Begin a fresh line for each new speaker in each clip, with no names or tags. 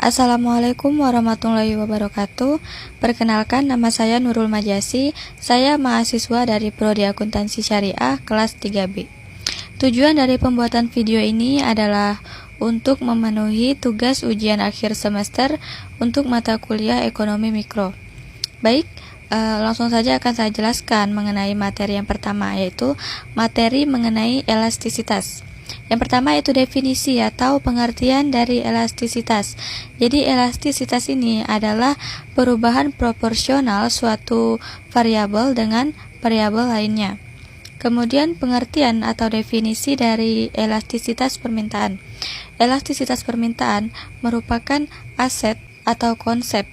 Assalamualaikum warahmatullahi wabarakatuh. Perkenalkan, nama saya Nurul Majasi. Saya mahasiswa dari Prodi Akuntansi Syariah kelas 3B. Tujuan dari pembuatan video ini adalah untuk memenuhi tugas ujian akhir semester untuk mata kuliah Ekonomi Mikro. Baik, langsung saja akan saya jelaskan mengenai materi yang pertama, yaitu materi mengenai elastisitas. Yang pertama itu definisi atau pengertian dari elastisitas. Jadi elastisitas ini adalah perubahan proporsional suatu variabel dengan variabel lainnya. Kemudian pengertian atau definisi dari elastisitas permintaan. Elastisitas permintaan merupakan aset atau konsep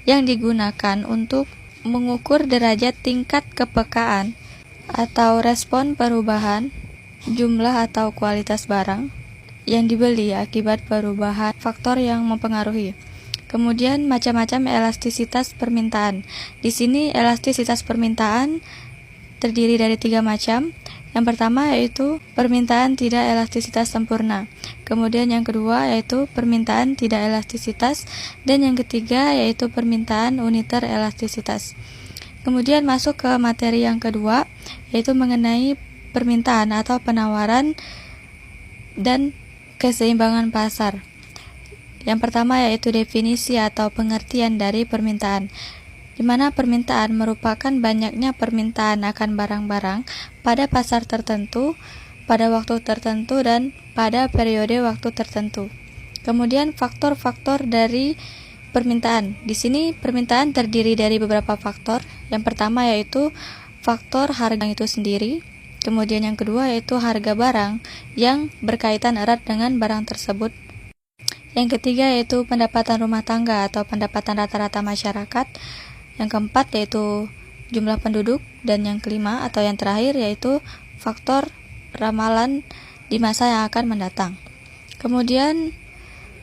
yang digunakan untuk mengukur derajat tingkat kepekaan atau respon perubahan jumlah atau kualitas barang yang dibeli akibat perubahan faktor yang mempengaruhi. Kemudian macam-macam elastisitas permintaan. Di sini elastisitas permintaan terdiri dari 3 macam. Yang pertama yaitu permintaan tidak elastisitas sempurna. Kemudian yang kedua yaitu permintaan tidak elastisitas, dan yang ketiga yaitu permintaan uniter elastisitas. Kemudian masuk ke materi yang kedua, yaitu mengenai permintaan atau penawaran dan keseimbangan pasar. Yang pertama yaitu definisi atau pengertian dari permintaan, di mana permintaan merupakan banyaknya permintaan akan barang-barang pada pasar tertentu, pada waktu tertentu, dan pada periode waktu tertentu. Kemudian faktor-faktor dari permintaan. Di sini permintaan terdiri dari beberapa faktor. Yang pertama yaitu faktor harga itu sendiri. Kemudian yang kedua yaitu harga barang yang berkaitan erat dengan barang tersebut. Yang ketiga yaitu pendapatan rumah tangga atau pendapatan rata-rata masyarakat. Yang keempat yaitu jumlah penduduk, dan yang kelima atau yang terakhir yaitu faktor ramalan di masa yang akan mendatang. Kemudian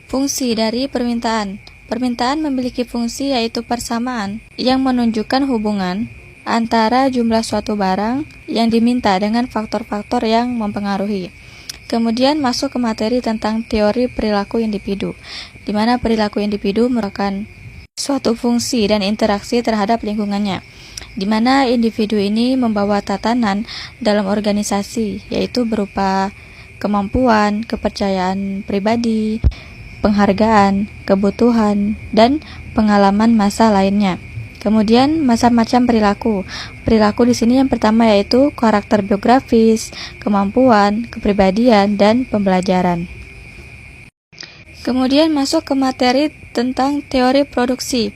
fungsi dari permintaan. Permintaan memiliki fungsi yaitu persamaan yang menunjukkan hubungan antara jumlah suatu barang yang diminta dengan faktor-faktor yang mempengaruhi. Kemudian masuk ke materi tentang teori perilaku individu, di mana perilaku individu merupakan suatu fungsi dan interaksi terhadap lingkungannya, di mana individu ini membawa tatanan dalam organisasi, yaitu berupa kemampuan, kepercayaan pribadi, penghargaan, kebutuhan, dan pengalaman masa lainnya. Kemudian macam-macam perilaku. Perilaku di sini yang pertama yaitu karakter biografis, kemampuan, kepribadian, dan pembelajaran. Kemudian masuk ke materi tentang teori produksi,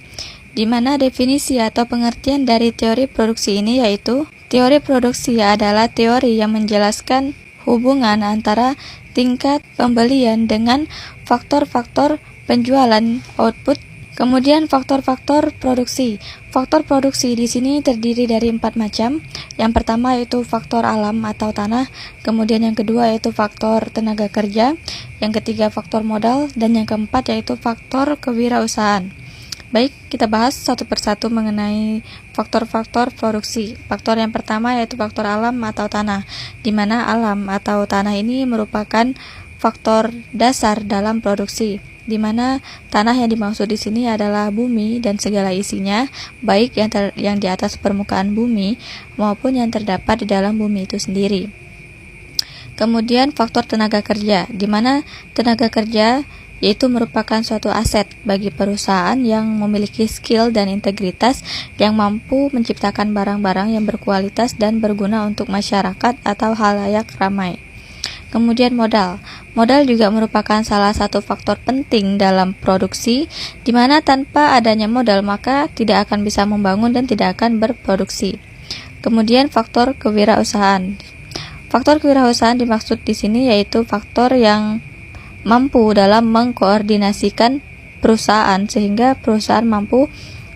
di mana definisi atau pengertian dari teori produksi ini yaitu teori produksi adalah teori yang menjelaskan hubungan antara tingkat pembelian dengan faktor-faktor penjualan output. Kemudian faktor-faktor produksi. Faktor produksi di sini terdiri dari 4 macam. Yang pertama yaitu faktor alam atau tanah, kemudian yang kedua yaitu faktor tenaga kerja, yang ketiga faktor modal, dan yang keempat yaitu faktor kewirausahaan. Baik, kita bahas satu persatu mengenai faktor-faktor produksi. Faktor yang pertama yaitu faktor alam atau tanah, di mana alam atau tanah ini merupakan faktor dasar dalam produksi, di mana tanah yang dimaksud di sini adalah bumi dan segala isinya, baik yang di atas permukaan bumi maupun yang terdapat di dalam bumi itu sendiri. Kemudian faktor tenaga kerja, di mana tenaga kerja yaitu merupakan suatu aset bagi perusahaan yang memiliki skill dan integritas yang mampu menciptakan barang-barang yang berkualitas dan berguna untuk masyarakat atau halayak ramai. Kemudian modal. Modal juga merupakan salah satu faktor penting dalam produksi, di mana tanpa adanya modal maka tidak akan bisa membangun dan tidak akan berproduksi. Kemudian faktor kewirausahaan. Faktor kewirausahaan dimaksud di sini yaitu faktor yang mampu dalam mengkoordinasikan perusahaan sehingga perusahaan mampu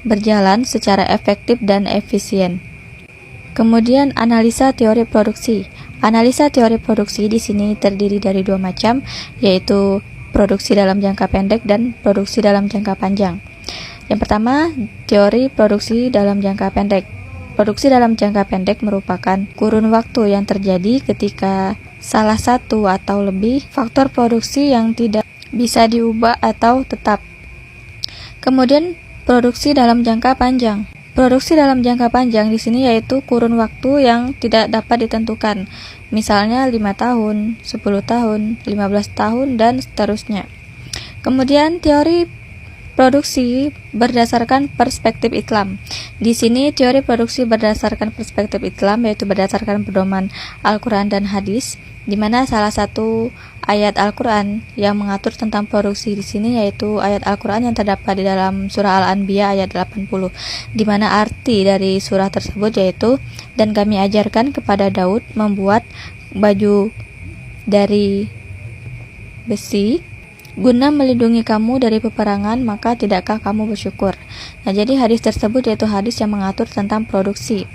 berjalan secara efektif dan efisien. Kemudian analisa teori produksi. Analisa teori produksi di sini terdiri dari 2 macam, yaitu produksi dalam jangka pendek dan produksi dalam jangka panjang. Yang pertama, teori produksi dalam jangka pendek. Produksi dalam jangka pendek merupakan kurun waktu yang terjadi ketika salah satu atau lebih faktor produksi yang tidak bisa diubah atau tetap Kemudian produksi dalam jangka panjang. Produksi dalam jangka panjang di sini yaitu kurun waktu yang tidak dapat ditentukan. Misalnya 5 tahun, 10 tahun, 15 tahun, dan seterusnya. Kemudian teori produksi berdasarkan perspektif Islam. Di sini teori produksi berdasarkan perspektif Islam yaitu berdasarkan pedoman Al-Quran dan hadis, di mana salah satu ayat Al-Quran yang mengatur tentang produksi di sini yaitu ayat Al-Quran yang terdapat di dalam surah Al-Anbiya ayat 80, di mana arti dari surah tersebut yaitu, dan kami ajarkan kepada Daud membuat baju dari besi guna melindungi kamu dari peperangan, maka tidakkah kamu bersyukur? Nah, jadi hadis tersebut yaitu hadis yang mengatur tentang produksi.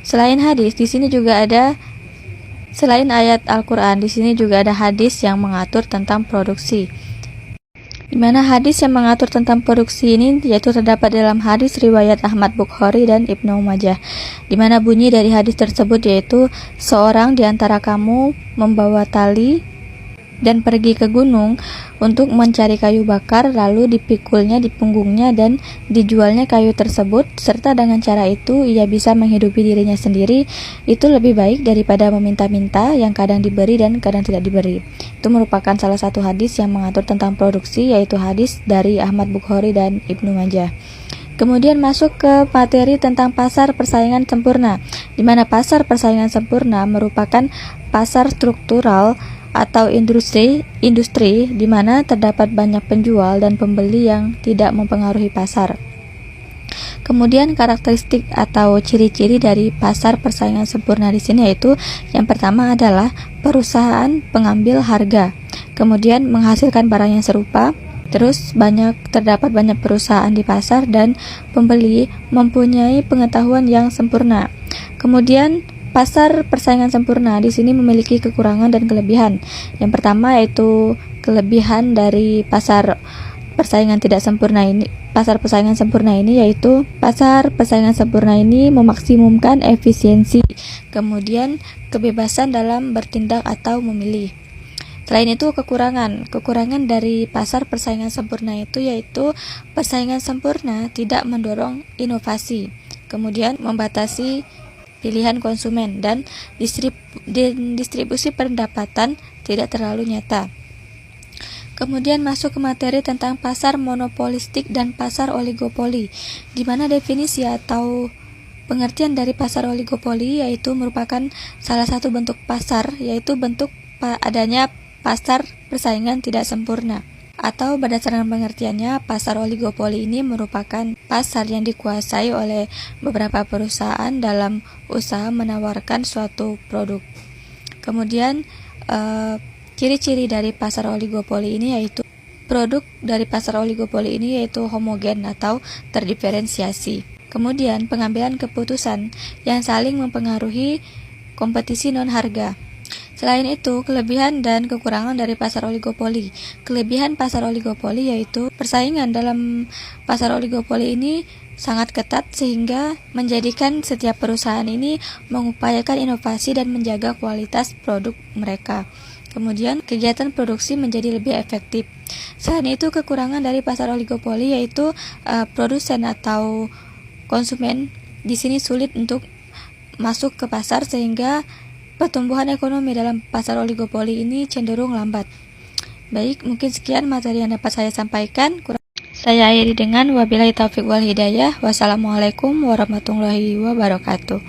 Selain hadis, di sini juga ada Selain ayat Al-Quran, di sini juga ada hadis yang mengatur tentang produksi. Di mana hadis yang mengatur tentang produksi ini yaitu terdapat dalam hadis riwayat Ahmad Bukhari dan Ibnu Majah. Di mana bunyi dari hadis tersebut yaitu, seorang di antara kamu membawa tali dan pergi ke gunung untuk mencari kayu bakar, lalu dipikulnya di punggungnya dan dijualnya kayu tersebut, serta dengan cara itu ia bisa menghidupi dirinya sendiri. Itu lebih baik daripada meminta-minta yang kadang diberi dan kadang tidak diberi. Itu merupakan salah satu hadis yang mengatur tentang produksi, yaitu hadis dari Ahmad Bukhari dan Ibnu Majah. Kemudian masuk ke materi tentang pasar persaingan sempurna, di mana pasar persaingan sempurna merupakan pasar struktural atau industri di mana terdapat banyak penjual dan pembeli yang tidak mempengaruhi pasar. Kemudian karakteristik atau ciri-ciri dari pasar persaingan sempurna di sini yaitu, yang pertama adalah perusahaan pengambil harga, kemudian menghasilkan barang yang serupa, terus terdapat banyak perusahaan di pasar dan pembeli mempunyai pengetahuan yang sempurna. Kemudian pasar persaingan sempurna di sini memiliki kekurangan dan kelebihan. Yang pertama yaitu kelebihan dari pasar persaingan sempurna ini yaitu pasar persaingan sempurna ini memaksimumkan efisiensi, kemudian kebebasan dalam bertindak atau memilih. Selain itu kekurangan dari pasar persaingan sempurna itu yaitu persaingan sempurna tidak mendorong inovasi, kemudian membatasi pilihan konsumen, dan distribusi pendapatan tidak terlalu nyata. Kemudian masuk ke materi tentang pasar monopolistik dan pasar oligopoli, di mana definisi atau pengertian dari pasar oligopoli yaitu merupakan salah satu bentuk pasar, yaitu bentuk adanya pasar persaingan tidak sempurna. Atau berdasarkan pengertiannya, pasar oligopoli ini merupakan pasar yang dikuasai oleh beberapa perusahaan dalam usaha menawarkan suatu produk. Kemudian ciri-ciri dari pasar oligopoli ini yaitu, produk dari pasar oligopoli ini yaitu homogen atau terdiferensiasi. Kemudian pengambilan keputusan yang saling mempengaruhi kompetisi non-harga. Selain itu, kelebihan dan kekurangan dari pasar oligopoli. Kelebihan pasar oligopoli yaitu persaingan dalam pasar oligopoli ini sangat ketat sehingga menjadikan setiap perusahaan ini mengupayakan inovasi dan menjaga kualitas produk mereka. Kemudian, kegiatan produksi menjadi lebih efektif. Selain itu, kekurangan dari pasar oligopoli yaitu produsen atau konsumen di sini sulit untuk masuk ke pasar sehingga pertumbuhan ekonomi dalam pasar oligopoli ini cenderung lambat. Baik, mungkin sekian materi yang dapat saya sampaikan. Saya akhiri dengan wabillahi taufiq wal hidayah. Wassalamualaikum warahmatullahi wabarakatuh.